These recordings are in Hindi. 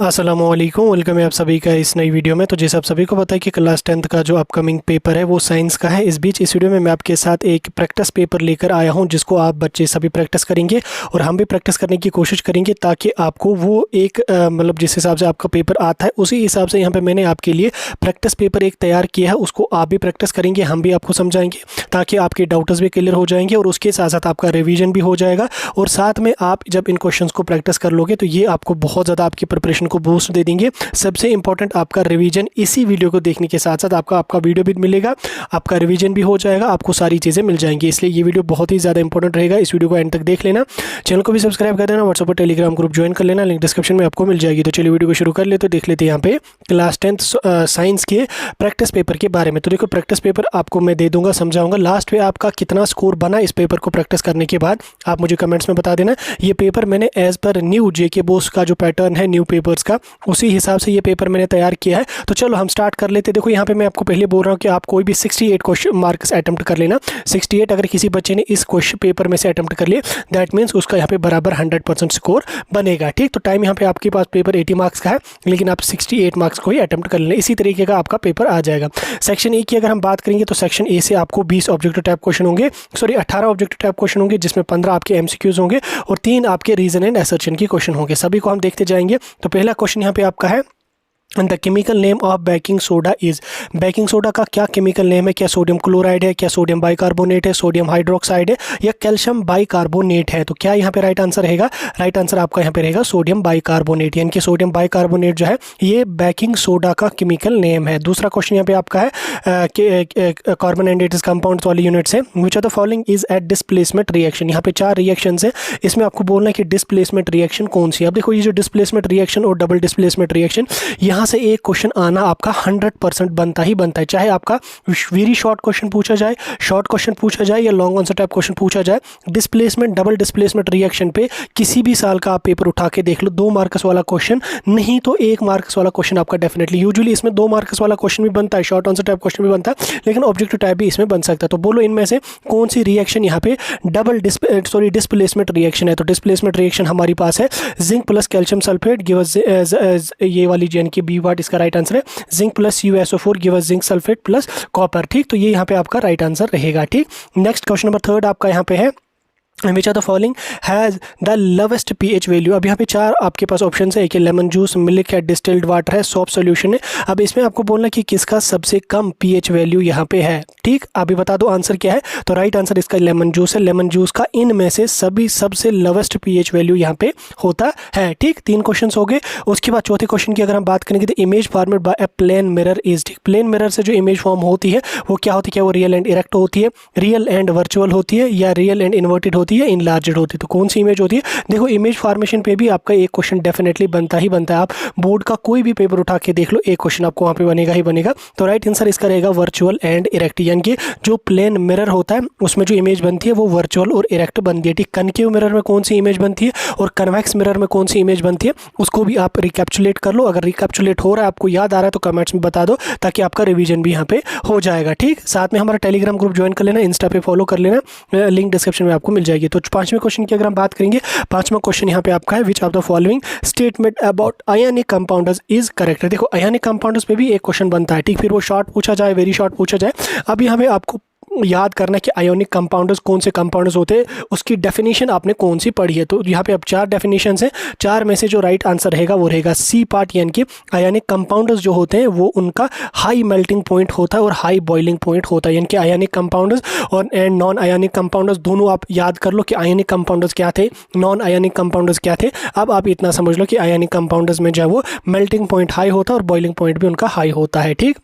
अस्सलामुअलैकुम, वेलकम है आप सभी का इस नई वीडियो में। तो जैसे आप सभी को पता है कि क्लास 10th का जो अपकमिंग पेपर है वो साइंस का है। इस बीच इस वीडियो में मैं आपके साथ एक प्रैक्टिस पेपर लेकर आया हूं जिसको आप बच्चे सभी प्रैक्टिस करेंगे और हम भी प्रैक्टिस करने की कोशिश करेंगे ताकि आपको वो एक मतलब जिस हिसाब से आपका पेपर आता है उसी हिसाब से यहाँ पर मैंने आपके लिए प्रैक्टिस पेपर एक तैयार किया है। उसको आप भी प्रैक्टिस करेंगे, हम भी आपको समझाएंगे ताकि आपके डाउट्स भी क्लियर हो जाएंगे और उसके साथ साथ आपका रिविजन भी हो जाएगा। और साथ में आप जब इन क्वेश्चंस को प्रैक्टिस कर लोगे तो ये आपको बहुत ज़्यादा आपकी प्रिपरेशन को बूस्ट दे देंगे। सबसे इंपॉर्टेंट आपका रिवीजन इसी वीडियो को देखने के साथ साथ आपका वीडियो भी मिलेगा, आपका रिवीजन भी हो जाएगा, आपको सारी चीज़ें मिल जाएंगी। इसलिए ये वीडियो बहुत ही ज़्यादा इंपॉर्टेंट रहेगा। इस वीडियो को एंड तक देख लेना, चैनल को भी सब्सक्राइब कर देना, व्हाट्सएप और टेलीग्राम ग्रुप ज्वाइन कर लेना, लिंक डिस्क्रिप्शन में आपको मिल जाएगी। तो चलिए वीडियो को शुरू कर ले। तो देख लेते हैं यहाँ पे क्लास 10th साइंस के प्रैक्टिस पेपर के बारे में। तो देखो प्रैक्टिस पेपर आपको मैं दे दूंगा, समझाऊंगा। लास्ट में आपका कितना स्कोर बना इस पेपर को प्रैक्टिस करने के बाद आप मुझे कमेंट्स में बता देना। ये पेपर मैंने एज पर न्यू जेके बोस का जो पैटर्न है न्यू पेपर्स का, उसी हिसाब से ये पेपर मैंने तैयार किया है। तो चलो हम स्टार्ट कर लेते हैं। देखो यहाँ पे मैं आपको पहले बोल रहा हूँ कि आप कोई भी 68 क्वेश्चन मार्क्स अटेम्प्ट कर लेना। 68 अगर किसी बच्चे ने इस क्वेश्चन पेपर में से अटेम्प्ट कर लिए दैट मीन्स उसका यहाँ पे बराबर 100% स्कोर बनेगा। ठीक, तो टाइम यहाँ पे आपके पास पेपर 80 मार्क्स का है लेकिन आप 68 मार्क्स को ही अटेम्प्ट कर लेना, इसी तरीके का आपका पेपर आ जाएगा। सेक्शन ए की अगर हम बात करेंगे तो सेक्शन ए से आपको 20 ऑब्जेक्टिव टाइप क्वेश्चन होंगे, 18 ऑब्जेक्टिव टाइप क्वेश्चन होंगे जिसमें 15 आपके एमसीक्यूज होंगे और 3 आपके रीजन एंड असर्शन की क्वेश्चन होंगे। सभी को हम देखते जाएंगे। तो पहला क्वेश्चन यहाँ पे आपका है the chemical name of baking soda is. Baking soda का क्या केमिकल नेम है? क्या सोडियम क्लोराइड है, क्या सोडियम बाइकार्बोनेट है, सोडियम हाइड्रोक्साइड है या कैल्शियम बाइकार्बोनेट है? तो क्या यहाँ पे राइट आंसर रहेगा? राइट आंसर आपका यहाँ पे रहेगा सोडियम बाइकार्बोनेट, यानी कि सोडियम बाइकार्बोनेट जो है ये बेकिंग सोडा का केमिकल नेम है। दूसरा क्वेश्चन यहाँ पे आपका है कार्बन एंड इट्स कंपाउंड्स वाली यूनिट से which are the following is at displacement reaction. यहाँ पे 4 रिएक्शन है, इसमें आपको बोलना है कि डिस्प्लेसमेंट रिएक्शन कौन सी है। अब देखो ये जो डिस्प्लेसमेंट रिएक्शन और डबल डिस्प्लेसमेंट रिएक्शन, यहाँ से एक क्वेश्चन आना आपका 100% बनता ही बनता है। चाहे आपका वेरी शॉर्ट क्वेश्चन पूछा जाए, शॉर्ट क्वेश्चन पूछा जाए या लॉन्ग आंसर टाइप क्वेश्चन पूछा जाए, डिस्प्लेसमेंट डबल डिस्प्लेसमेंट रिएक्शन पे किसी भी साल का आप पेपर उठा के देख लो, 2 मार्क्स वाला क्वेश्चन नहीं तो 1 मार्क्स वाला क्वेश्चन आपका डेफिनेटली, यूजुअली इसमें 2 मार्क्स वाला क्वेश्चन भी बनता है, शॉर्ट आंसर टाइप क्वेश्चन भी बनता है, लेकिन ऑब्जेक्टिव टाइप भी इसमें बन सकता है। तो बोलो इनमें से कौन सी रिएक्शन यहाँ पे डिस्प्लेसमेंट रिएक्शन है? तो डिस्प्लेसमेंट रिएक्शन हमारी पास है zinc plus calcium sulphate give us ये वाली यानी कि बी वाट इसका राइट आंसर है। Zinc plus USO4 give us zinc sulphate plus copper. ठीक, तो ये यहाँ पे आपका राइट आंसर रहेगा। ठीक, नेक्स्ट क्वेश्चन नंबर 3 आपका यहाँ पे है which are the following has the lowest pH value. अब यहाँ पे 4 आपके पास ऑप्शन है, एक लेमन जूस, मिल्क है, डिस्टिल्ड वाटर है, सोप सोल्यूशन है। अब इसमें आपको बोलना कि किसका सबसे कम pH वैल्यू यहाँ पे है। ठीक, अभी बता दो आंसर क्या है। तो राइट आंसर इसका लेमन जूस है। लेमन जूस का इनमें से सभी सबसे लोवेस्ट pH वैल्यू यहाँ पे होता है। ठीक, 3 क्वेश्चन हो गए। उसके बाद चौथे क्वेश्चन की अगर हम बात करेंगे तो image formed by a plane mirror is. ठीक, प्लेन मिरर से जो इमेज फॉर्म होती है वो क्या होती है? क्या वो रियल एंड इरेक्ट होती है, रियल एंड वर्चुअल होती है या रियल एंड इन्वर्टेड होती है, इनलार्ज्ड होती है? तो कौन सी इमेज होती है? देखो इमेज फॉर्मेशन पे भी आपका एक क्वेश्चन डेफिनेटली बनता ही बनता है। आप बोर्ड का कोई भी पेपर उठा के देख लो, एक क्वेश्चन आपको वहाँ पे बनेगा ही बनेगा। तो राइट आंसर इसका रहेगा वर्चुअल एंड इरेक्ट, यानी कि जो प्लेन मिरर होता है उसमें जो इमेज बनती है वो वर्चुअल और इरेक्ट बनती है। ठीक, कनकेव मिरर में कौन सी इमेज बनती है और कन्वेक्स मिरर में कौन सी इमेज बनती है उसको भी आप रिकैप्चुलेट कर लो। अगर रिकैप्चुलेट हो रहा है, आपको याद आ रहा है तो कमेंट्स में बता दो ताकि आपका रिवीजन भी यहाँ पे हो जाएगा। ठीक, साथ में हमारा टेलीग्राम ग्रुप ज्वाइन कर लेना, इंस्टा पे फॉलो कर लेना, लिंक डिस्क्रिप्शन में आपको मिल जाएगी। तो 5वें क्वेश्चन की अगर हम बात करेंगे, 5वां क्वेश्चन यहाँ पे आपका है which of the following statement about ionic compounds is correct. देखो आयनिक कंपाउंड्स पे भी एक क्वेश्चन बनता है। ठीक, फिर वो शॉर्ट पूछा जाए, वेरी शॉर्ट पूछा जाए। अब यहाँ पे आपको याद करना है कि आयोनिक कंपाउंड्स कौन से कंपाउंड्स होते हैं, उसकी डेफिनेशन आपने कौन सी पढ़ी है। तो यहाँ पे अब 4 डेफिनेशंस हैं, 4 में से जो राइट आंसर रहेगा वो रहेगा सी पार्ट, यानी कि आयोनिक कंपाउंड्स जो होते हैं वो उनका हाई मेल्टिंग पॉइंट होता है और हाई बॉइलिंग पॉइंट होता है। यानी कि आयोनिक कंपाउंड्स और एंड नॉन आयोनिक कंपाउंड्स दोनों आप याद कर लो कि आयोनिक कंपाउंड्स क्या थे, नॉन आयोनिक कंपाउंड्स क्या थे। अब आप इतना समझ लो कि आयोनिक कंपाउंड्स में जो है वो मेल्टिंग पॉइंट हाई होता है और बॉइलिंग पॉइंट भी उनका हाई होता है। ठीक,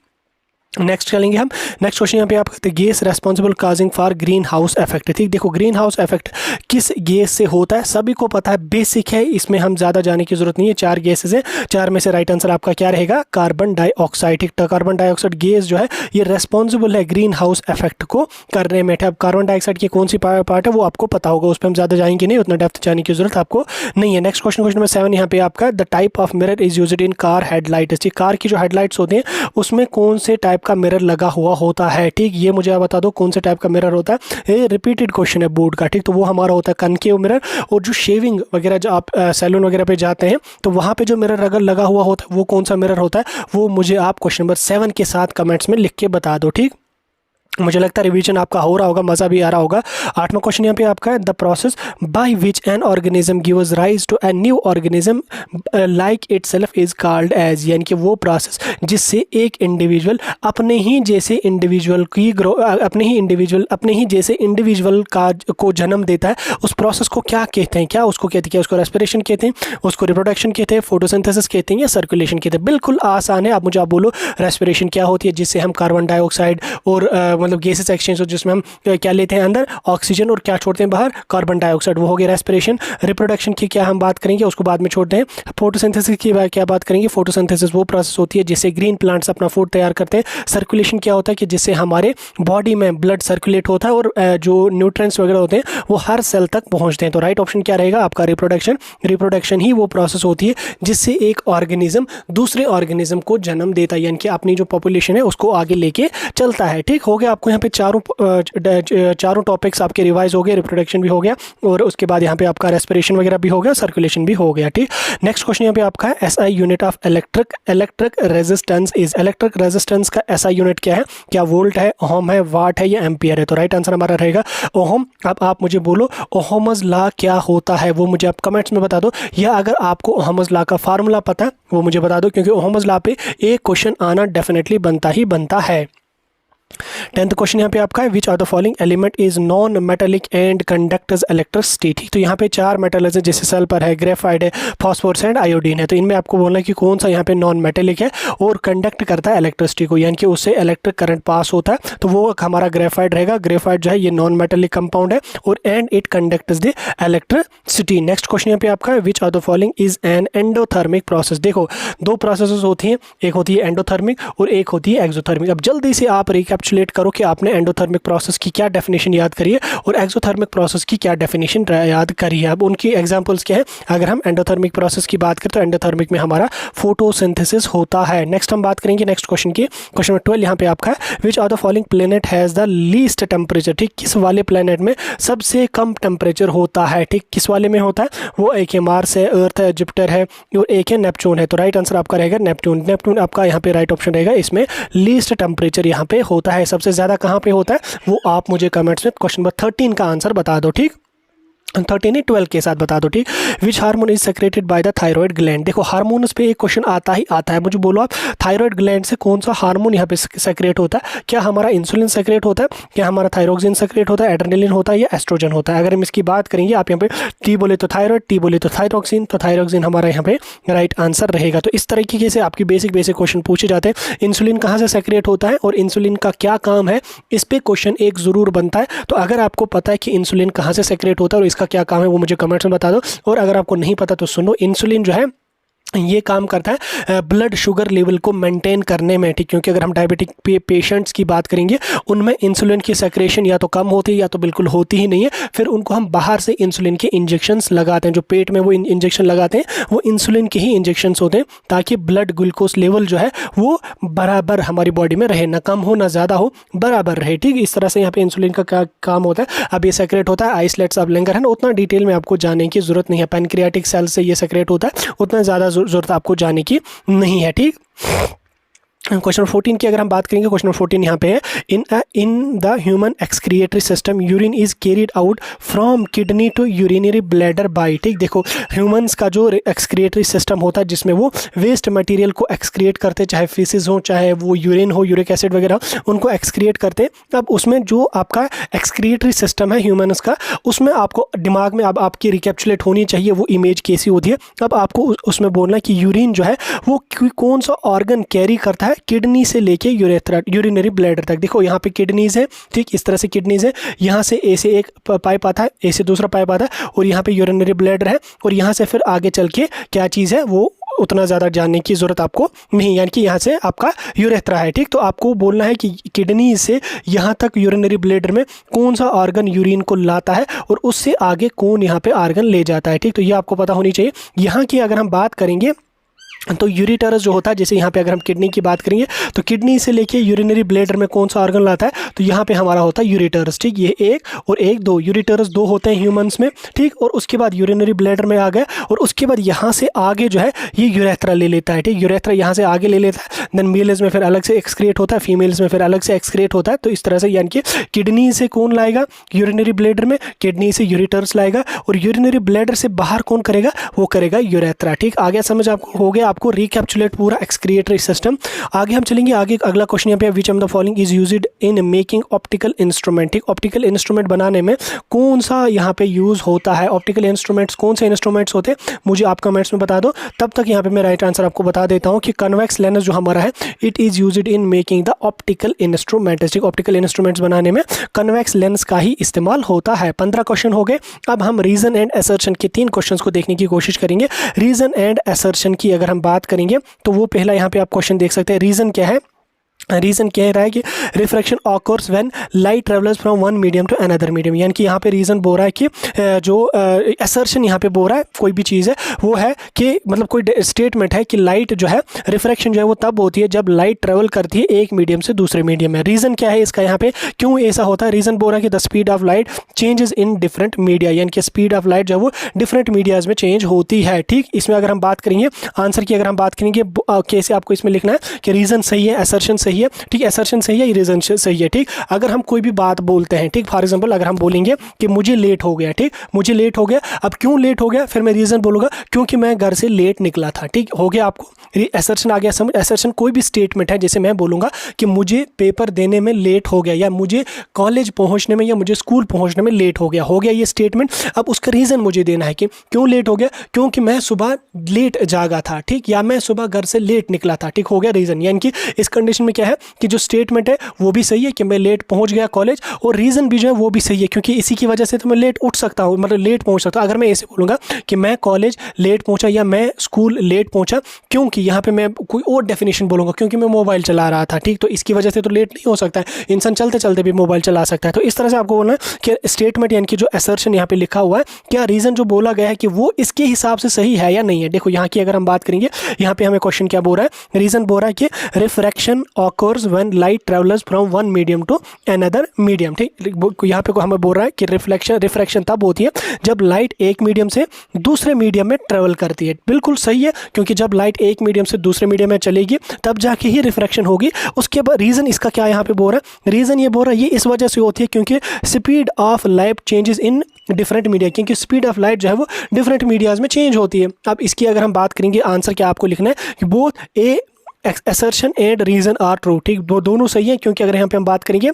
नेक्स्ट चलेंगे हम। नेक्स्ट क्वेश्चन यहाँ पे आप कहते हैं gas responsible causing for green house effect. ठीक, देखो ग्रीन हाउस इफेक्ट किस गैस से होता है सभी को पता है, बेसिक है, इसमें हम ज़्यादा जाने की जरूरत नहीं है। 4 गैसेज हैं, 4 में से राइट आंसर आपका क्या रहेगा? Carbon dioxide. ठीक, तो कार्बन डाइऑक्साइड गैस जो है ये रेस्पॉन्सिबल है ग्रीन हाउस इफेक्ट को करने में। अब कार्बन डाइऑक्साइड की कौन सी पार्ट है वो आपको पता होगा, उस पर हम ज़्यादा जाएंगे नहीं, उतना डेप्थ जाने की जरूरत आपको नहीं है। नेक्स्ट क्वेश्चन, क्वेश्चन नंबर 7 यहाँ पे आपका the type of mirror is used in car headlights. Car की जो हेडलाइट्स होते हैं उसमें कौन से टाइप टाइप का मिरर लगा हुआ होता है। ठीक, ये मुझे आप बता दो कौन से टाइप का मिरर होता है। ये रिपीटेड क्वेश्चन है बोर्ड का। ठीक, तो वो हमारा होता है कनकेव मिरर। और जो शेविंग वगैरह जो आप सैलून वगैरह पे जाते हैं तो वहाँ पे जो मिरर अगर लगा हुआ होता है वो कौन सा मिरर होता है, वो मुझे आप क्वेश्चन नंबर 7 के साथ कमेंट्स में लिख के बता दो। ठीक, मुझे लगता है रिवीजन आपका हो रहा होगा, मज़ा भी आ रहा होगा। 8वां क्वेश्चन यहाँ पे आपका है, the process by which an organism gives rise to a new organism like itself is called as, यानी कि वो प्रोसेस जिससे एक इंडिविजुअल अपने ही जैसे इंडिविजुअल का को जन्म देता है, उस प्रोसेस को क्या कहते हैं? क्या उसको कहते हैं? क्या उसको रेस्पिरेशन कहते हैं, उसको रिप्रोडक्शन कहते हैं, फोटोसिंथेसिस कहते हैं, या सर्कुलेशन कहते हैं? बिल्कुल आसान है। आप मुझे बोलो रेस्पिरेशन क्या होती है, जिससे हम कार्बन डाइऑक्साइड और मतलब गैसेस एक्सचेंज हो, जिसमें हम क्या लेते हैं अंदर ऑक्सीजन और क्या छोड़ते हैं बाहर, कार्बन डाइऑक्साइड, वो हो गया रेस्पिरेशन। रिप्रोडक्शन की क्या हम बात करेंगे, उसको बाद में छोड़ते हैं। फोटोसिंथेसिस की क्या बात करेंगे, फोटोसिंथेसिस वो प्रोसेस होती है जिससे ग्रीन प्लांट्स अपना फूड तैयार करते हैं। सर्कुलेशन क्या होता है कि जिससे हमारे बॉडी में ब्लड सर्कुलेट होता है और जो न्यूट्रिएंट्स वगैरह होते हैं वो हर सेल तक पहुंचते हैं। तो राइट ऑप्शन क्या रहेगा आपका, रिप्रोडक्शन। रिप्रोडक्शन ही वो प्रोसेस होती है जिससे एक ऑर्गेनिज्म दूसरे ऑर्गेनिज्म को जन्म देता है, यानी कि अपनी जो पॉपुलेशन है उसको आगे लेके चलता है। ठीक हो गया, आपको यहाँ पे चारों टॉपिक्स आपके रिवाइज हो गए, रिप्रोडक्शन भी हो गया और उसके बाद यहाँ पे आपका रेस्पिरेशन वगैरह भी हो गया, सर्कुलेशन भी हो गया। ठीक, नेक्स्ट क्वेश्चन यहाँ पे आपका है, SI unit of electric resistance is. Electric resistance का एसआई यूनिट क्या है? क्या वोल्ट है, ओहम है, वाट है, या एम्पियर है? तो राइट आंसर हमारा रहेगा ओहम। अब आप मुझे बोलो ओहम्स लॉ क्या होता है, वो मुझे आप कमेंट्स में बता दो, या अगर आपको ओहम्स लॉ का फार्मूला पता है वो मुझे बता दो, क्योंकि ओहम्स लॉ पे एक क्वेश्चन आना डेफिनेटली बनता ही बनता है। 10th क्वेश्चन यहाँ पे आपका है, which are the following element is non metallic and conductors electricity. ठीक, तो यहाँ पे 4 मेटल्स हैं, जैसे सल्फर है, ग्रेफाइट है, फास्फोरस एंड आयोडीन है। तो इनमें आपको बोलना है कि कौन सा यहाँ पे नॉन मेटेलिक है और कंडक्ट करता है इलेक्ट्रिसिटी को, यानी कि उससे इलेक्ट्रिक करंट पास होता है। तो वो हमारा ग्रेफाइट रहेगा। ग्रेफाइट जो है ये नॉन मेटेलिक कंपाउंड है और and it conducts the electricity. Next question यहाँ पे आपका है, which are the following is an endothermic process. देखो 2 प्रोसेस होती हैं, एक होती है एंडोथर्मिक और एक होती है एक्सोथर्मिक। अब जल्दी से आप रिकैप्चुलेट करो कि आपने एंडोथर्मिक प्रोसेस की क्या डेफिनेशन याद करी है और एक्सोथर्मिक प्रोसेस की क्या डेफिनेशन याद करी है। अब उनकी एग्जांपल्स क्या है? अगर हम एंडोथर्मिक प्रोसेस की बात करें तो एंडोथर्मिक में हमारा फोटोसिंथेसिस होता है। नेक्स्ट हम बात करेंगे नेक्स्ट क्वेश्चन की, क्वेश्चन नंबर 12 यहाँ पे आपका है, which are the following planet has the least temperature. ठीक, किस वाले प्लेनेट में सबसे कम टेम्परेचर होता है? ठीक, किस वाले में होता है? वो एक है मार्स है, अर्थ है, जुपिटर है और एक है नेपच्यून है। तो राइट आंसर आपका रहेगा नेपच्यून। नेपच्यून आपका यहाँ पे राइट ऑप्शन रहेगा, इसमें लीस्ट टेम्परेचर यहाँ पे होता है। सबसे ज़्यादा कहाँ पे होता है वो आप मुझे कमेंट्स में क्वेश्चन नंबर 13 का आंसर बता दो। ठीक, 13 12 के साथ बता दो। ठीक, which hormone is secreted by the thyroid gland. देखो हार्मोन्स पे एक क्वेश्चन आता ही आता है, मुझे बोलो आप थायराइड ग्लैंड से कौन सा हार्मोन यहाँ पे सेक्रेट होता है? क्या हमारा इंसुलिन सेक्रेट होता है, क्या हमारा थायरोक्सिन सेक्रेट होता है, एड्रेनलिन होता है, या एस्ट्रोजन होता है? अगर हम इसकी बात करेंगे, आप यहाँ पे टी बोले तो थायराइड, टी बोले तो थायरोक्सिन, तो थायरोक्सिन हमारा यहाँ पे राइट आंसर रहेगा। तो इस तरीके से आपकी बेसिक क्वेश्चन पूछे जाते हैं। इंसुलिन कहाँ से सेक्रेट होता है और इंसुलिन का क्या काम है, इस पे क्वेश्चन एक जरूर बनता है। तो अगर आपको पता है कि इंसुलिन कहाँ से सेक्रेट होता है और इसका क्या काम है, वो मुझे कमेंट्स में बता दो। और अगर आपको नहीं पता तो सुनो, इंसुलिन जो है ये काम करता है ब्लड शुगर लेवल को मेंटेन करने में। ठीक, क्योंकि अगर हम डायबिटिक पेशेंट्स की बात करेंगे उनमें इंसुलिन की सेक्रेशन या तो कम होती है या तो बिल्कुल होती ही नहीं है। फिर उनको हम बाहर से इंसुलिन के इंजेक्शंस लगाते हैं, जो पेट में वो इंजेक्शन लगाते हैं वो इंसुलिन के ही इंजेक्शंस होते हैं, ताकि ब्लड ग्लूकोज लेवल जो है वो बराबर हमारी बॉडी में रहे, ना कम हो ना ज़्यादा हो, बराबर रहे। ठीक, इस तरह से यहाँ पे इंसुलिन का क्या काम होता है। अब ये सेक्रेट होता है आइसलेट्स ऑफ लैंगर है ना, उतना डिटेल में आपको जानने की जरूरत नहीं है। पैनक्रियाटिक सेल से ये सेक्रेट होता है, उतना ज़्यादा जरूरत आपको जानने की नहीं है। ठीक, क्वेश्चन 14 की अगर हम बात करेंगे, क्वेश्चन 14 यहाँ पे है, in the human excretory system urine is carried out from kidney to urinary bladder by. ठीक, देखो ह्यूमंस का जो एक्सक्रिएटरी सिस्टम होता है जिसमें वो वेस्ट मटेरियल को एक्सक्रिएट करते, चाहे फीसिस हो चाहे वो यूरिन हो, यूरिक एसिड वगैरह, उनको एक्सक्रिएट करते। अब उसमें जो आपका एक्सक्रिएटरी सिस्टम है ह्यूमंस का, उसमें आपको दिमाग में अब आपकी रिकैप्चुलेट होनी चाहिए वो इमेज कैसी होती है। अब आपको उसमें बोलना है कि यूरिन जो है वो कौन सा ऑर्गन कैरी करता है किडनी से लेके यूरिनरी ब्लैडर तक। देखो यहाँ पे किडनीज है, ठीक, इस तरह से किडनीज है, यहाँ से ए से एक पाइप आता है, ए से दूसरा पाइप आता है और यहाँ पे यूरिनरी ब्लैडर है और यहाँ से फिर आगे चल के क्या चीज़ है वो उतना ज़्यादा जानने की ज़रूरत आपको नहीं, यानी कि यहाँ से आपका यूरेथ्रा है। ठीक, तो आपको बोलना है कि किडनी से यहाँ तक यूरिनरी ब्लैडर में कौन सा ऑर्गन यूरिन को लाता है और उससे आगे कौन यहाँ पे ऑर्गन ले जाता है। ठीक, तो ये आपको पता होनी चाहिए। यहाँ की अगर हम बात करेंगे तो यूरिटरस जो होता है, जैसे यहाँ पे अगर हम किडनी की बात करेंगे तो किडनी से लेके यूरिनरी ब्लैडर में कौन सा ऑर्गन लाता है, तो यहाँ पे हमारा होता है यूरिटरस। ठीक, ये एक और एक दो, यूरिटरस दो होते हैं ह्यूमंस में। ठीक, और उसके बाद यूरिनरी ब्लैडर में आ गया, और उसके बाद यहाँ से आगे जो है ये यूरेथ्रा ले लेता है। ठीक, यूरेथ्रा यहाँ से आगे ले लेता है, देन मेल्स में फिर अलग से एक्सक्रिएट होता है, फीमेल्स में फिर अलग से एक्सक्रिएट होता है। तो इस तरह से यानी कि किडनी से कौन लाएगा यूरिनरी ब्लैडर में, किडनी से यूरिटरस लाएगा, और यूरिनरी ब्लैडर से बाहर कौन करेगा, वो करेगा यूरेथ्रा। ठीक, आगे समझ आपको हो गया, आपको रिकैप्चुलेट पूरा एक्सक्रिएटरी सिस्टम। आगे हम चलेंगे, आगे अगला क्वेश्चन यहाँ पे, which of the following is used in making optical instrument. ठीक, ऑप्टिकल इंस्ट्रूमेंट बनाने में कौन सा यहाँ पे यूज होता है, ऑप्टिकल इंस्ट्रूमेंट्स कौन से इंस्ट्रूमेंट्स होते हैं, मुझे आप कमेंट्स में बता दो। तब तक यहाँ पे मैं राइट आंसर आपको बता देता हूँ कि कन्वेक्स लेंस जो हमारा है, it is used in making the optical instruments. ठीक, ऑप्टिकल इंस्ट्रूमेंट्स बनाने में कन्वेक्स लेंस का ही इस्तेमाल होता है। 15 क्वेश्चन हो गए। अब हम रीजन एंड असर्शन के 3 क्वेश्चंस को देखने की कोशिश करेंगे। रीजन एंड असर्शन की अगर हम बात करेंगे तो वो पहला यहाँ पे आप क्वेश्चन देख सकते हैं। रीजन क्या है, रीजन कह रहा है कि refraction occurs when light travels from one medium to another medium. यानी कि यहाँ पे रीजन बोल रहा है कि जो असर्शन यहाँ पे बोल रहा है कोई भी चीज़ है वो है कि मतलब कोई स्टेटमेंट है कि लाइट जो है रिफ्रैक्शन जो है वो तब होती है जब लाइट ट्रेवल करती है एक मीडियम से दूसरे मीडियम में। रीज़न क्या है इसका, यहाँ पे क्यों ऐसा होता है, रीज़न बोल रहा है कि the speed of light changes in different media, यानी कि स्पीड ऑफ लाइट जो है वो डिफरेंट मीडियाज में चेंज होती है। ठीक, इसमें अगर हम बात करेंगे आंसर की, अगर हम बात करेंगे कैसे आपको इसमें लिखना है कि रीज़न सही है, असर्शन सही है। ठीक, असर्शन सही है, रीजन सही है। ठीक, अगर हम कोई भी बात बोलते हैं, ठीक, फॉर एग्जांपल अगर हम बोलेंगे कि मुझे लेट हो गया, ठीक, मुझे लेट हो गया, अब क्यों लेट हो गया, फिर मैं रीजन बोलूंगा क्योंकि मैं घर से लेट निकला था। ठीक, हो गया आपको असर्शन आ गया समझ। असर्शन कोई भी स्टेटमेंट है, जैसे मैं बोलूंगा कि मुझे पेपर देने में लेट हो गया, या मुझे कॉलेज पहुंचने में या मुझे स्कूल पहुंचने में लेट हो गया ये स्टेटमेंट। अब उसका रीजन मुझे देना है कि क्यों लेट हो गया, क्योंकि मैं सुबह लेट जागा था। ठीक, या मैं सुबह घर से लेट निकला था। ठीक, हो गया रीजन। यानी कि इस कंडीशन में क्या है कि जो स्टेटमेंट है वो भी सही है कि मैं लेट पहुंच गया कॉलेज, और रीजन भी जो है वो भी सही है क्योंकि इसी की वजह से तो मैं लेट उठ सकता हूं, मतलब लेट पहुंच सकता हूं। अगर मैं ऐसे बोलूंगा कि मैं कॉलेज लेट पहुंचा या मैं स्कूल लेट पहुंचा, क्योंकि यहाँ पे मैं कोई और डेफिनेशन बोलूंगा क्योंकि मैं मोबाइल चला रहा था। ठीक, तो इसकी वजह से तो लेट नहीं हो सकता है, इंसान चलते चलते भी मोबाइल चला सकता है। तो इस तरह से आपको बोलना है कि स्टेटमेंट यानी कि जो असर्शन यहाँ पे लिखा हुआ है, क्या रीजन जो बोला गया है कि वो इसके हिसाब से सही है या नहीं है। देखो यहाँ की अगर हम बात करेंगे, यहाँ पे हमें क्वेश्चन क्या बोल रहा है, रीजन बोल रहा है कि refraction occurs when light travels from one medium to another medium. ठीक, यहाँ पे हमें बोल रहा है कि रिफ्रैक्शन तब होती है जब लाइट एक मीडियम से दूसरे मीडियम में ट्रेवल करती है। बिल्कुल सही है, क्योंकि जब लाइट एक मीडियम से दूसरे मीडियम में चलेगी तब जाके ही रिफ्रैक्शन होगी। उसके बाद रीजन इसका क्या यहाँ पे बोल रहा है, रीजन ये बोल रहा है ये इस वजह से होती है क्योंकि speed of light changes in different media, क्योंकि स्पीड ऑफ लाइट जो है वो डिफरेंट मीडियाज में चेंज होती है। अब इसकी अगर हम बात करेंगे आंसर क्या आपको लिखना है कि both a assertion and reason are true. ठीक, दोनों सही है, क्योंकि अगर यहाँ पे हम बात करेंगे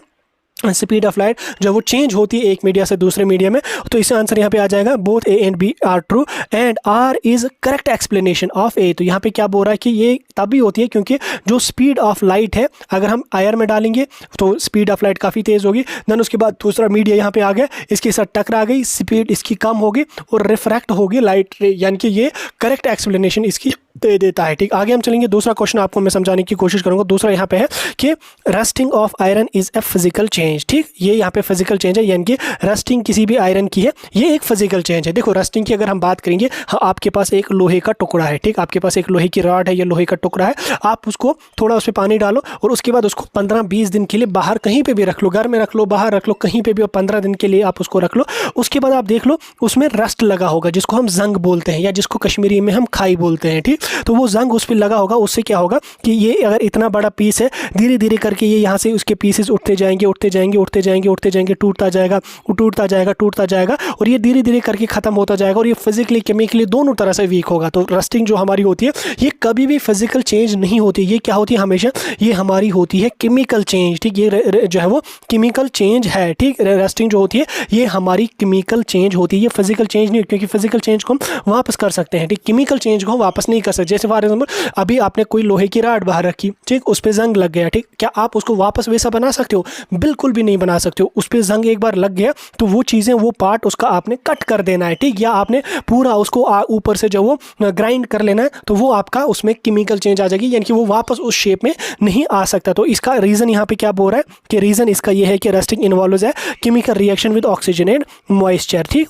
स्पीड ऑफ लाइट जो वो चेंज होती है एक मीडिया से दूसरे मीडिया में, तो इससे आंसर यहाँ पे आ जाएगा both A and B are true and R is correct explanation of A. तो यहाँ पे क्या बोल रहा है कि ये तभी होती है क्योंकि जो स्पीड ऑफ लाइट है अगर हम आयर में डालेंगे तो स्पीड ऑफ लाइट काफ़ी तेज़ होगी, देन उसके बाद दूसरा मीडिया यहाँ पे आ गया, इसके साथ टकरा गई, स्पीड इसकी कम होगी और रिफ्रैक्ट होगी लाइट, यानी कि ये करेक्ट एक्सप्लेनेशन इसकी दे देता है। ठीक, आगे हम चलेंगे, दूसरा क्वेश्चन आपको मैं समझाने की कोशिश करूंगा। दूसरा यहाँ पे है कि rusting of iron is a physical change. ठीक, ये यहाँ पे फिजिकल चेंज है, यानी कि रस्टिंग किसी भी आयरन की है, ये एक फिजिकल चेंज है। देखो रस्टिंग की अगर हम बात करेंगे, हाँ, आपके पास एक लोहे का टुकड़ा है, ठीक, आपके पास एक लोहे की रॉड है या लोहे का टुकड़ा है, आप उसको थोड़ा उस पर पानी डालो और उसके बाद उसको 15-20 दिन के लिए बाहर कहीं पे भी रख लो, घर में रख लो, बाहर रख लो, कहीं पे भी, 15 दिन के लिए आप उसको रख लो। उसके बाद आप देख लो उसमें रस्ट लगा होगा, जिसको हम जंग बोलते हैं या जिसको कश्मीरी में हम खाई बोलते हैं। ठीक, तो वो जंग उस पर लगा होगा, उससे क्या होगा कि ये अगर इतना बड़ा पीस है, धीरे धीरे करके ये यहाँ से उसके पीसेस उठते जाएंगे, उठते जाएंगे, उठते जाएंगे, उठते जाएंगे, टूटता जाएगा, टूटता जाएगा, टूटता जाएगा, और ये धीरे धीरे करके खत्म होता जाएगा, और ये फिजिकली केमिकली दोनों तरह से वीक होगा। तो रस्टिंग जो हमारी होती है ये कभी भी फिजिकल चेंज नहीं होती, ये क्या होती है हमेशा, ये हमारी होती है केमिकल चेंज। ठीक, ये जो है वो केमिकल चेंज है। ठीक, रस्टिंग जो होती है ये हमारी केमिकल चेंज होती है, ये फिजिकल चेंज नहीं, क्योंकि फिजिकल चेंज को हम वापस कर सकते हैं। ठीक, केमिकल चेंज को हम वापस नहीं कर सकते। जैसे फॉर एग्जाम्पल अभी आपने कोई लोहे की रॉड बाहर रखी, ठीक, उस पर जंग लग गया, ठीक, क्या आप उसको वापस वैसा बना सकते हो? बिल्कुल भी नहीं बना सकते हो। उस पर जंग एक बार लग गया तो वो चीज़ें, वो पार्ट उसका आपने कट कर देना है। ठीक, या आपने पूरा उसको ऊपर से जो वो ग्राइंड कर लेना है, तो वो आपका उसमें केमिकल चेंज आ जाएगी, यानी कि वो वापस उस शेप में नहीं आ सकता। तो इसका रीज़न यहाँ पे क्या बोल रहा है कि रीज़न इसका ये है कि रस्टिंग इन्वॉल्व्स है chemical reaction with oxygen and moisture. ठीक,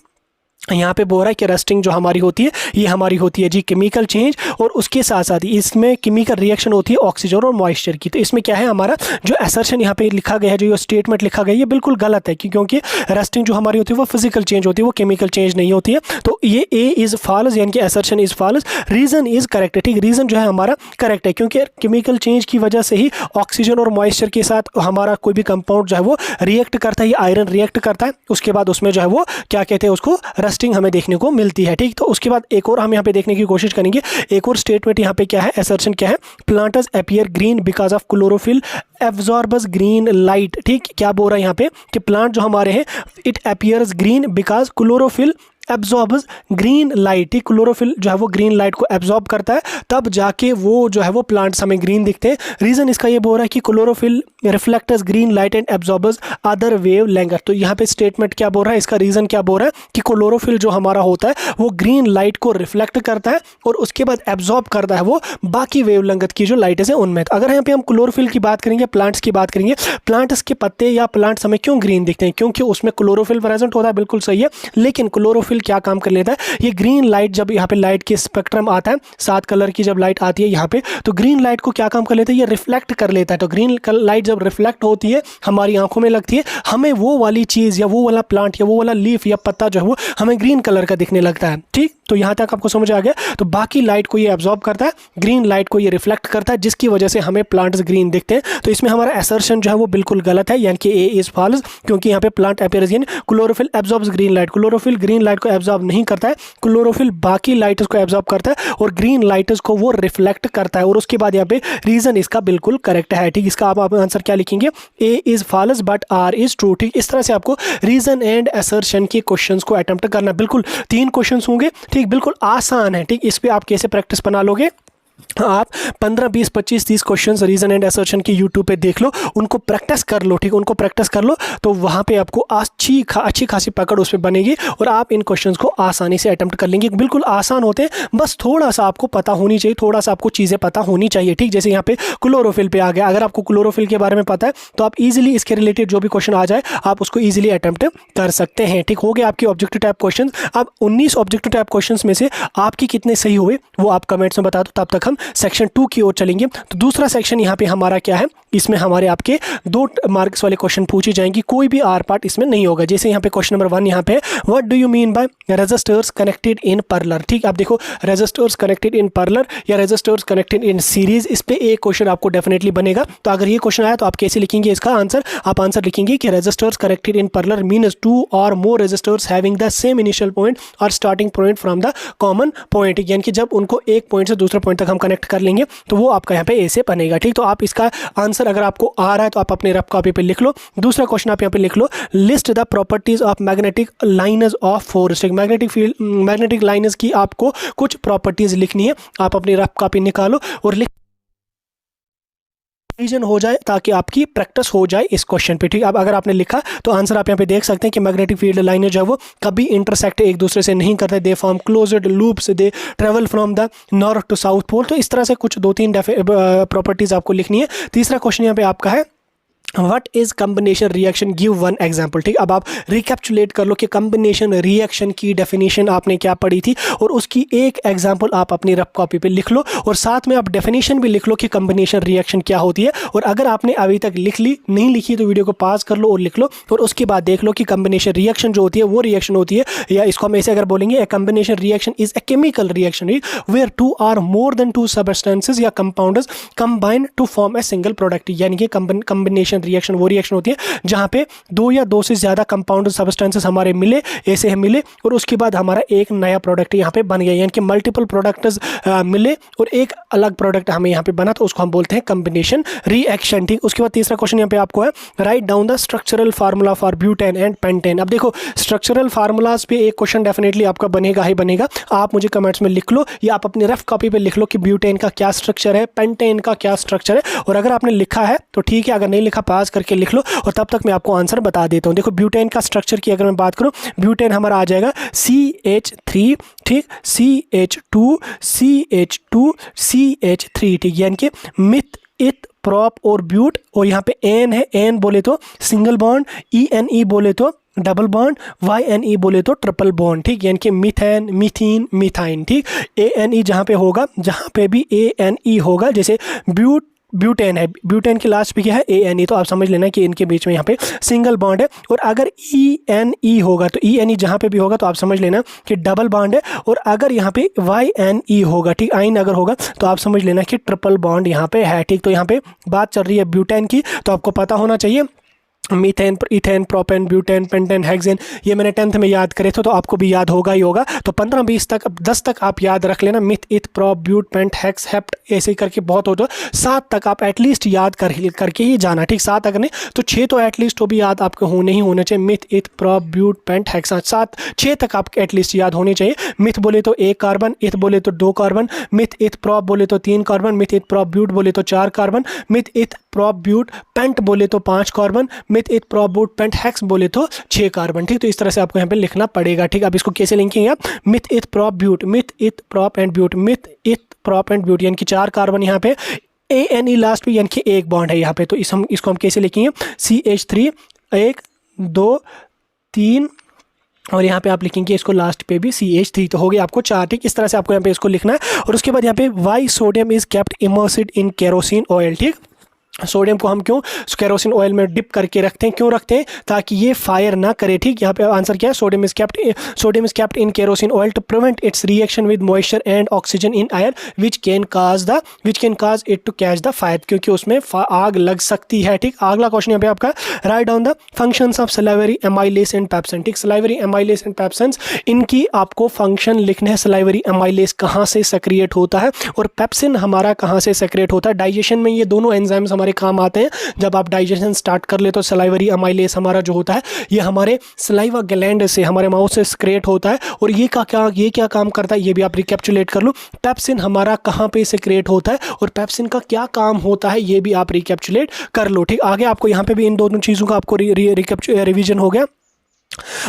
यहाँ पे बोल रहा है कि रस्टिंग जो हमारी होती है ये हमारी होती है जी केमिकल चेंज, और उसके साथ साथ ही इसमें केमिकल रिएक्शन होती है ऑक्सीजन और मॉइस्चर की। तो इसमें क्या है, हमारा जो असर्शन यहाँ पे लिखा गया है, जो ये स्टेटमेंट लिखा गया है, ये बिल्कुल गलत है क्योंकि रस्टिंग जो हमारी होती है वो फिजिकल चेंज होती है, वो केमिकल चेंज नहीं होती है। तो ये ए इज़ फॉल्स, यानी कि assertion is false, reason is correct है। ठीक, रीज़न जो है हमारा करेक्ट है क्योंकि केमिकल चेंज की वजह से ही ऑक्सीजन और मॉइस्चर के साथ हमारा कोई भी कंपाउंड जो है वो रिएक्ट करता है, आयरन रिएक्ट करता है, उसके बाद उसमें जो है वो क्या कहते हैं, उसको रस्टिंग हमें देखने को मिलती है। ठीक, तो उसके बाद एक और हम यहाँ पे देखने की कोशिश करेंगे, एक और स्टेटमेंट यहाँ पे क्या है, असर्शन क्या है, plants appear green because of chlorophyll absorbs green light. ठीक, क्या बोल रहा है यहाँ पे कि प्लांट जो हमारे हैं it appears green because chlorophyll absorbs green light. ठीक, क्लोरोफिल जो है वो ग्रीन लाइट को एब्जॉर्ब करता है, तब जाके वो जो है वो प्लांट्स हमें ग्रीन दिखते हैं। रीज़न इसका ये बोल रहा है कि chlorophyll reflectors green light and absorbs other wave length. तो यहाँ पे स्टेटमेंट क्या बोल रहा है, इसका रीज़न क्या बोल रहा है कि क्लोरोफिल जो हमारा होता है वो ग्रीन लाइट को रिफ्लेक्ट करता है और उसके बाद एब्जॉर्ब करता है वो बाकी वेव लेंथ की जो लाइट है उनमें। तो अगर यहाँ पे हम क्लोरोफिल की बात करेंगे, प्लांट्स की बात करेंगे, प्लांट्स के पत्ते या प्लांट्स हमें क्यों ग्रीन दिखते हैं, क्योंकि उसमें क्लोरोफिल प्रेजेंट होता है, बिल्कुल सही है। लेकिन क्लोरोफिल क्या काम कर लेता है, ये ग्रीन लाइट जब यहाँ पे लाइट के स्पेक्ट्रम आता है, 7 कलर की जब लाइट आती है यहाँ पे, तो ग्रीन लाइट को क्या काम कर लेता है, ये रिफ्लेक्ट कर लेता है। तो ग्रीन लाइट जब रिफ्लेक्ट होती है हमारी आंखों में लगती है, हमें वो वाली चीज़ या वो वाला प्लांट या वो वाला लीफ या पत्ता जो है वो हमें ग्रीन कलर का दिखने लगता है। ठीक, तो यहाँ तक आपको समझ आ गया। तो बाकी लाइट को ये एब्जॉर्ब करता है, ग्रीन लाइट को ये रिफ्लेक्ट करता है, जिसकी वजह से हमें प्लांट्स ग्रीन दिखते हैं। तो इसमें हमारा असर्शन जो है वो बिल्कुल गलत है, यानी कि ए इज फॉल्स, क्योंकि यहाँ पे प्लांट अपीयर्स इन chlorophyll absorbs green light, chlorophyll green light को एब्जॉर्ब नहीं करता है, क्लोरोफिल बाकी लाइट्स को एब्जॉर्ब करता है और ग्रीन लाइट्स को वो रिफ्लेक्ट करता है। और उसके बाद यहाँ पे रीजन इसका बिल्कुल करेक्ट है। ठीक, इसका आप आंसर क्या लिखेंगे, A is false but R is true. ठीक, इस तरह से आपको रीजन एंड असर्शन के क्वेश्चंस को अटेम्प्ट करना, बिल्कुल 3 क्वेश्चंस होंगे। ठीक, बिल्कुल आसान है। ठीक, इस पे आप कैसे प्रैक्टिस बना लोगे, आप 15, 20, 25, 30 क्वेश्चंस रीजन एंड असर्शन की यूट्यूब पे देख लो, उनको प्रैक्टिस कर लो। ठीक, उनको प्रैक्टिस कर लो तो वहाँ पे आपको अच्छी खासी पकड़ उस पर बनेगी और आप इन क्वेश्चंस को आसानी से अटेम्प्ट कर लेंगे। बिल्कुल आसान होते हैं, बस थोड़ा सा आपको पता होनी चाहिए, थोड़ा सा आपको चीज़ें पता होनी चाहिए। ठीक, जैसे यहाँ पे क्लोरोफिल पे आ गया, अगर आपको क्लोरोफिल के बारे में पता है तो आप ईजिली इसके रिलेटेड जो भी क्वेश्चन आ जाए आप उसको ईजिली अटेम्प्ट कर सकते हैं। ठीक, हो गए आपके ऑब्जेक्टिव टाइप क्वेश्चन। अब 19 ऑब्जेक्टिव टाइप क्वेश्चन में से आपके कितने सही हुए वो आप कमेंट्स में बता दो, तब तक हम सेक्शन 2 की ओर चलेंगे। तो दूसरा सेक्शन यहाँ पे हमारा क्या है, इसमें हमारे आपके 2 मार्क्स वाले क्वेश्चन पूछे जाएंगे, कोई भी आर पार्ट इसमें नहीं होगा। जैसे यहाँ पे क्वेश्चन नंबर 1 यहाँ पे, what do you mean by resistors connected in parallel. ठीक, आप देखो रेजिस्टर्स कनेक्टेड इन पैरेलल या रेजिस्टर्स कनेक्टेड इन सीरीज, इस पे एक क्वेश्चन आपको डेफिनेटली बनेगा। तो अगर ये क्वेश्चन आया तो आप कैसे लिखेंगे इसका आंसर, आप आंसर लिखेंगे कि resistors connected in parallel means 2 और more resistors having the same initial point और starting point from the common point, यानी कि जब उनको एक पॉइंट से दूसरे पॉइंट तक हम कनेक्ट कर लेंगे तो वो आपका यहाँ पे ए से बनेगा। ठीक, तो आप इसका आंसर अगर आपको आ रहा है तो आप अपने रफ कॉपी पे लिख लो। दूसरा क्वेश्चन आप यहाँ पे लिख लो, list the properties of magnetic lines of force. Magnetic field, magnetic lines की आपको कुछ प्रॉपर्टीज लिखनी है, आप अपनी रफ कॉपी निकालो और लिख रीजन हो जाए ताकि आपकी प्रैक्टिस हो जाए इस क्वेश्चन पे। ठीक, अब अगर आपने लिखा तो आंसर आप यहाँ पे देख सकते हैं कि मैग्नेटिक फील्ड लाइनें जो है वो कभी इंटरसेक्ट एक दूसरे से नहीं करते, they form closed loops, they travel from the north to south pole. तो इस तरह से कुछ 2-3 प्रॉपर्टीज आपको लिखनी है। तीसरा क्वेश्चन यहाँ पे आपका है, what is combination reaction, give 1 example. ठीक, अब आप रिकैप्चुलेट कर लो कि कम्बिनेशन रिएक्शन की डेफिनेशन आपने क्या पढ़ी थी और उसकी एक एग्जाम्पल आप अपनी रफ कॉपी पे लिख लो और साथ में आप डेफिनेशन भी लिख लो कि कम्बिनेशन रिएक्शन क्या होती है। और अगर आपने अभी तक लिख ली नहीं लिखी तो वीडियो को पॉज कर लो और लिख लो और उसके बाद देख लो कि कम्बिनेशन रिएक्शन जो होती है वो रिएक्शन होती है, या इसको हम ऐसे अगर बोलेंगे, combination reaction is a chemical reaction where 2 और मोर देन 2 सबस्टेंसेस या compounds combine to form a single product. यानी कि कम्बिनेशन रिएक्शन वो रिएक्शन होती है जहां पे 2 या 2 से ज्यादा कंपाउंड सब्सटेंसेस हमारे मिले, ऐसे हम मिले और उसके बाद हमारा एक नया प्रोडक्ट यहाँ पे बन गया, यानी कि मल्टीपल प्रोडक्ट्स मिले और एक अलग प्रोडक्ट हमें यहाँ पे बना, तो उसको हम बोलते हैं कम्बिनेशन रिएक्शन। ठीक, उसके बाद तीसरा क्वेश्चन यहाँ पे आपको है, write down the structural formula for butane and pentane. अब देखो स्ट्रक्चरल फार्मूलाज पे एक क्वेश्चन डेफिनेटली आपका बनेगा ही बनेगा, आप मुझे कमेंट्स में लिख लो या आप अपनी रफ कॉपी पे लिख लो कि ब्यूटेन का क्या स्ट्रक्चर है, पेंटेन का क्या स्ट्रक्चर है। और अगर आपने लिखा है तो ठीक है, अगर नहीं लिखा पास करके लिख लो और तब तक मैं आपको आंसर बता देता हूँ। देखो ब्यूटेन का स्ट्रक्चर की अगर मैं बात करूँ, ब्यूटेन हमारा आ जाएगा CH3, ठीक, CH2 CH2 CH3, ठीक, यानी कि मिथ इथ प्रॉप और ब्यूट, और यहाँ पे एन है, एन बोले तो सिंगल बॉन्ड, ENE बोले तो डबल बॉन्ड, YNE बोले तो ट्रिपल बॉन्ड, ठीक, यानी कि मीथेन, मीथीन, मीथाइन, ठीक। ANE जहाँ पे होगा, जहाँ पे भी ANE होगा, जैसे ब्यूटेन है, ब्यूटेन के लास्ट पे क्या है ANE, तो आप समझ लेना कि इनके बीच में यहाँ पे सिंगल बॉन्ड है। और अगर ENE होगा तो ENE जहाँ पे भी होगा तो आप समझ लेना कि डबल बॉन्ड है। और अगर यहाँ पे YNE होगा, ठीक, आइन अगर होगा तो आप समझ लेना कि ट्रिपल बॉन्ड यहाँ पे है, ठीक। तो यहाँ पे बात चल रही है ब्यूटेन की, तो आपको पता होना चाहिए methane, ethane, propane, butane, pentane, hexane, ये मैंने 10th में याद करे थे, तो आपको भी याद होगा ही होगा। तो 15, 20 तक, 10 तक आप याद रख लेना, meth, eth, prop, but, pent, hex, hept, ऐसे ही करके बहुत हो तो 7 तक आप एटलीस्ट याद करके ही जाना, ठीक। 7 अगर नहीं तो 6 तो एटलीस्ट वो भी याद आपको होने ही होने चाहिए, myth, eth, prop, but, pent, hex, 6 तक आपके एटलीस्ट याद होने चाहिए। मिथ बोले तो 1 कार्बन, इथ बोले तो 2 कार्बन, मिथ, इथ, प्रोप बोले तो 3 कार्बन, मिथ, इथ, प्रोप, ब्यूट बोले तो 4 carbon, myth, eth, prop, but, paint बोले तो 5 carbon, myth, eth, prop, but, pent, hex बोले तो 6 कार्बन, ठीक। तो इस तरह से आपको यहाँ पे लिखना पड़ेगा, ठीक। अब इसको कैसे लिखेंगे आप, myth, eth, prop, ब्यूट, myth, eth, prop and ब्यूट, myth, eth, prop and ब्यूट, यानी कि 4 कार्बन यहाँ पे, ANE लास्ट पे यानी कि 1 बॉन्ड है यहाँ पे, तो इसको हम कैसे लिखेंगे, CH3, 1 2 3, और यहाँ पे आप लिखेंगे इसको लास्ट पे भी CH3, तो हो गया आपको 4, ठीक। इस तरह से आपको यहाँ पे इसको लिखना है। और उसके बाद यहाँ पे why sodium is kept immersed in kerosene oil, ठीक। सोडियम को हम क्यों केरोसिन ऑयल में डिप करके रखते हैं, क्यों रखते हैं, ताकि ये फायर ना करे, ठीक। यहाँ पे आंसर क्या है, sodium is kept in kerosene oil to prevent its reaction with moisture and oxygen in air which can cause it to catch the fire, क्योंकि उसमें आग लग सकती है, ठीक। अगला क्वेश्चन यहाँ पे आपका, write down the functions of salivary amylase and pepsin, ठीक। सलाइवरी एमाइलेस एंड पेप्सिन, इनकी आपको फंक्शन लिखने है। सलाइवरी एमाइलेस कहाँ से सेक्रिएट होता है और पेप्सिन हमारा कहाँ से सेक्रिएट होता है। डाइजेशन में ये दोनों एंजाइम्स काम आते हैं। जब आप डाइजेशन स्टार्ट कर ले तो सलाइवरी अमाइलेस हमारा जो होता है ये हमारे सलाइवा ग्लैंड से, हमारे माउथ से सेक्रेट होता है। और ये क्या काम करता है ये भी आप रिकैप्चुलेट कर लो। पेप्सिन हमारा कहाँ पे सेक्रेट होता है और पेप्सिन का क्या काम होता है ये भी आप रिकैप्चुलेट कर लो, ठीक। आगे आपको यहाँ पे भी इन दोनों चीज़ों का आपको रिवीजन हो गया।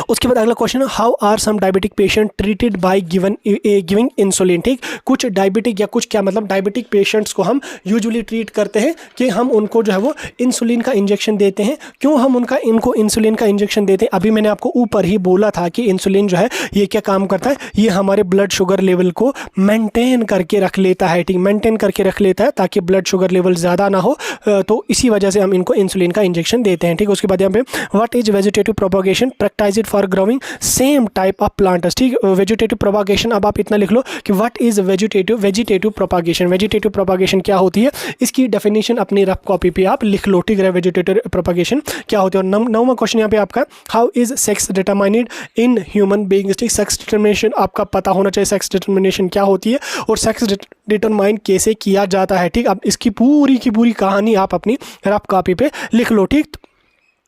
उसके बाद अगला क्वेश्चन है, how are some diabetic patient treated by giving insulin, ठीक। कुछ डायबिटिक या कुछ क्या मतलब डायबिटिक पेशेंट्स को हम यूजुअली ट्रीट करते हैं कि हम उनको जो है वो इंसुलिन का इंजेक्शन देते हैं। क्यों हम इनको इंसुलिन का इंजेक्शन देते हैं, अभी मैंने आपको ऊपर ही बोला था कि इंसुलिन जो है ये क्या काम करता है, ये हमारे ब्लड शुगर लेवल को मेंटेन करके रख लेता है, ठीक। मेंटेन करके रख लेता है ताकि ब्लड शुगर लेवल ज़्यादा ना हो, तो इसी वजह से हम इनको इंसुलिन का इंजेक्शन देते हैं, ठीक। उसके बाद यहाँ पे what is vegetative propagation practised for growing same type of plants, ठीक। वेजिटेटिव प्रोपगेशन, अब आप इतना लिख लो कि what is vegetative propagation. Vegetative propagation क्या होती है, इसकी डेफिनेशन अपनी रफ कॉपी पे आप लिख लो, ठीक है। वेजिटेटिव प्रोपगेशन क्या होती है। और 9वां क्वेश्चन यहाँ पे आपका, how is sex determined in human beings, ठीक। सेक्स डिटर्मिनेशन आपका पता होना चाहिए, सेक्स डिटर्मिनेशन क्या होती है और सेक्स डिटरमाइन कैसे किया जाता है, ठीक। अब इसकी पूरी की पूरी कहानी आप अपनी रफ कॉपी पे लिख लो, ठीक।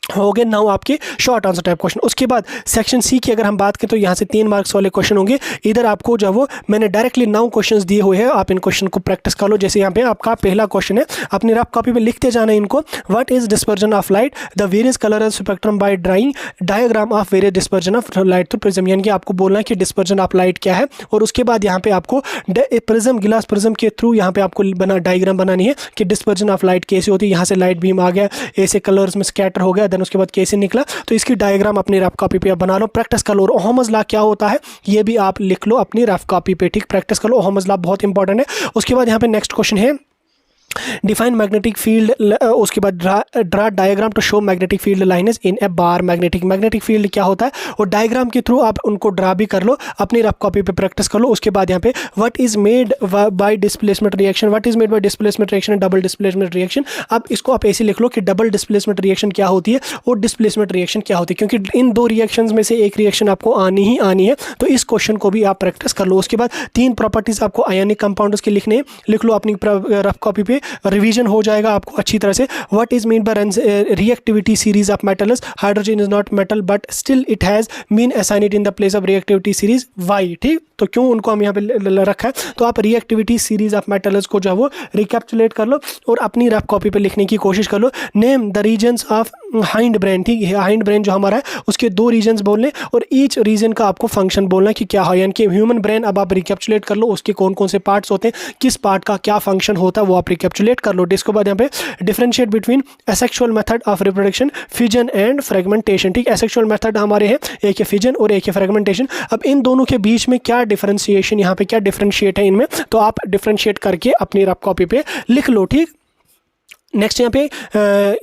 हो गए 9 आपके शॉर्ट आंसर टाइप क्वेश्चन। उसके बाद सेक्शन सी की अगर हम बात करें तो यहाँ से 3 मार्क्स वाले क्वेश्चन होंगे। इधर आपको जो वो मैंने डायरेक्टली 9 क्वेश्चंस दिए हुए हैं, आप इन क्वेश्चन को प्रैक्टिस कर लो। जैसे यहाँ पे आपका पहला क्वेश्चन है, अपनी रफ कॉपी पे लिखते जाना इनको, what is dispersion of light, the various colour spectrum by drawing diagram of various dispersion of light through prism, यानी कि आपको बोलना है कि डिस्पर्जन ऑफ लाइट क्या है। और उसके बाद यहाँ पे आपको प्रिज्म, गिलास प्रिज्म के थ्रू यहाँ पे आपको डायग्राम बनानी है कि डिस्पर्जन ऑफ लाइट कैसे होती है। यहाँ से लाइट बीम आ गया, ऐसे कलर्स में स्कैटर हो गया, देन उसके बाद कैसे निकला, तो इसकी डायग्राम अपनी रफ कॉपी पे आप बना लो, प्रैक्टिस कर लो। और ओहम्स लॉ क्या होता है ये भी आप लिख लो अपनी रफ कॉपी पे, ठीक। प्रैक्टिस कर लो, ओहम्स लॉ बहुत इंपॉर्टेंट है। उसके बाद यहाँ पे नेक्स्ट क्वेश्चन है, डिफाइन मैग्नेटिक फील्ड, उसके बाद draw diagram to show magnetic field lines in a bar. Magnetic field क्या होता है और डायग्राम के थ्रू आप उनको ड्रा भी कर लो, अपनी रफ कॉपी पे प्रैक्टिस कर लो। उसके बाद यहाँ पे what is made by displacement reaction, what is made by displacement reaction and double displacement reaction. अब इसको आप ऐसे लिख लो कि डबल डिस्प्लेसमेंट रिएक्शन क्या होती है और डिस्प्लेसमेंट रिएक्शन क्या होती है, क्योंकि इन 2 रिएक्शंस में से एक रिएक्शन आपको आनी ही आनी है, तो इस क्वेश्चन को भी आप प्रैक्टिस कर लो। उसके बाद 3 प्रॉपर्टीज आपको आयनिक कंपाउंड्स के लिखने, लिख लो अपनी रफ कॉपी पे, रिवीजन हो जाएगा आपको अच्छी तरह से। What is mean by reactivity series of metals, hydrogen is not metal but still it has mean assign it in the place of reactivity series why, ठीक। तो क्यों उनको हम यहाँ पे रखा है। तो आप रिएक्टिविटी सीरीज ऑफ मेटल्स को जो है वो रिकैप्चुलेट कर लो और अपनी रफ कॉपी पे लिखने की कोशिश कर लो। Name the regions of hind brain, ठीक है, हाइंड ब्रेन जो हमारा है उसके 2 रीजन्स बोलने और ईच रीजन का आपको फंक्शन बोलना कि क्या है। यानी कि ह्यूमन ब्रेन अब आप रिकैप्चुलेट कर लो, उसके कौन कौन से पार्ट्स होते हैं, किस पार्ट का क्या फंक्शन होता है वो आप रिकैप्चुलेट कर लो। इसके बाद यहाँ पे differentiate between asexual method of reproduction, fission and fragmentation, ठीक। एसेक्सुअल मेथड हमारे हैं, एक है फिजन और एक है फ्रेगमेंटेशन। अब इन दोनों के बीच में क्या डिफरेंशिएशन, यहाँ पे क्या डिफरेंशिएट है इनमें, तो आप डिफरेंशिएट करके अपनी रफ कॉपी पे लिख लो, ठीक। नेक्स्ट यहाँ पे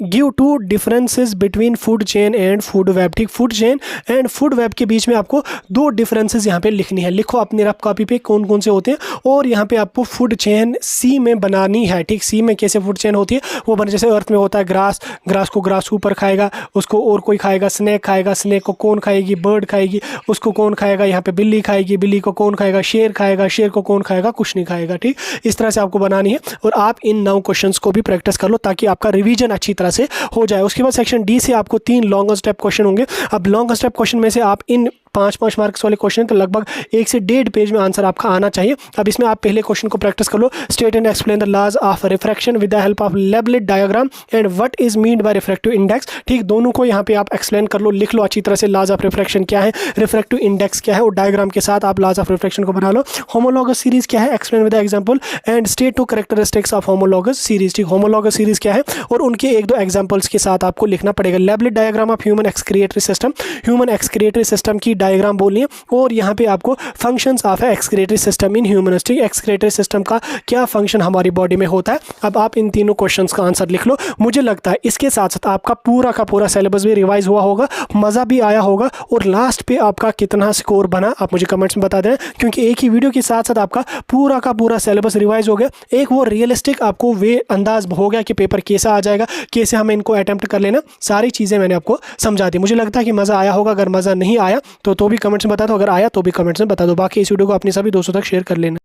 give 2 differences between food chain and food web, ठीक। Food chain and food web के बीच में आपको 2 डिफरेंसेस यहाँ पे लिखनी है। लिखो अपनी रफ कॉपी पे कौन कौन से होते हैं और यहाँ पे आपको फूड चेन सी में बनानी है, ठीक। सी में कैसे फूड चेन होती है वो बन, जैसे अर्थ में होता है ग्रास, ग्रास को ग्रास ऊपर खाएगा, उसको और कोई खाएगा, स्नैक खाएगा, स्नैक को कौन खाएगी, बर्ड खाएगी, उसको कौन खाएगा, यहाँ पे बिल्ली खाएगी, बिल्ली को कौन खाएगा, शेर खाएगा, शेर को कौन खाएगा, कुछ नहीं खाएगा, ठीक। इस तरह से आपको बनानी है और आप इन 9 क्वेश्चंस को भी प्रैक्टिस कर लो ताकि आपका रिवीजन अच्छी तरह से हो जाए। उसके बाद सेक्शन डी से आपको 3 लॉन्ग स्टेप क्वेश्चन होंगे। अब लॉन्ग स्टेप क्वेश्चन में से आप इन 5-5 मार्क्स वाले क्वेश्चन, तो लगभग 1 से 1.5 पेज में आंसर आपका आना चाहिए। अब इसमें आप पहले क्वेश्चन को प्रैक्टिस कर लो। State and explain the laws of refraction with the help of labelled diagram and what is meant by refractive index, ठीक। दोनों को यहाँ पे आप एक्सप्लेन कर लो, लिख लो अच्छी तरह से। लॉज ऑफ रिफ्रैक्शन क्या है, रिफ्रैक्टिव इंडेक्स क्या है, और डायग्राम के साथ आप लॉज ऑफ रिफ्रैक्शन को बना लो। होमोलॉगस सीरीज क्या है, explain with the example and state 2 characteristics of homologous series, ठीक। होमोलॉगस सीरीज क्या है और उनके 1-2 एग्जांपल्स के साथ आपको लिखना पड़ेगा। Labelled diagram of human excretory system, human excretory system की डायग्राम बोलनी है और यहाँ पे आपको functions of excretory system in human, ठीक। एक्सक्रिएटरी सिस्टम का क्या फंक्शन हमारी बॉडी में होता है। अब आप इन तीनों क्वेश्चंस का आंसर लिख लो। मुझे लगता है इसके साथ साथ आपका पूरा का पूरा सिलेबस भी रिवाइज हुआ होगा, मज़ा भी आया होगा और लास्ट पे आपका कितना स्कोर बना आप मुझे कमेंट्स में बता देना, क्योंकि एक ही वीडियो के साथ साथ आपका पूरा का पूरा सिलेबस रिवाइज हो गया। एक वो रियलिस्टिक आपको वे अंदाज हो गया कि पेपर कैसा आ जाएगा, कैसे हमें इनको अटेम्प्ट कर लेना, सारी चीज़ें मैंने आपको समझा दी। मुझे लगता है कि मज़ा आया होगा। अगर मज़ा नहीं आया तो भी कमेंट्स में बता दो, अगर आया तो भी कमेंट्स में बता दो। बाकी इस वीडियो को अपने सभी दोस्तों तक शेयर कर लेना।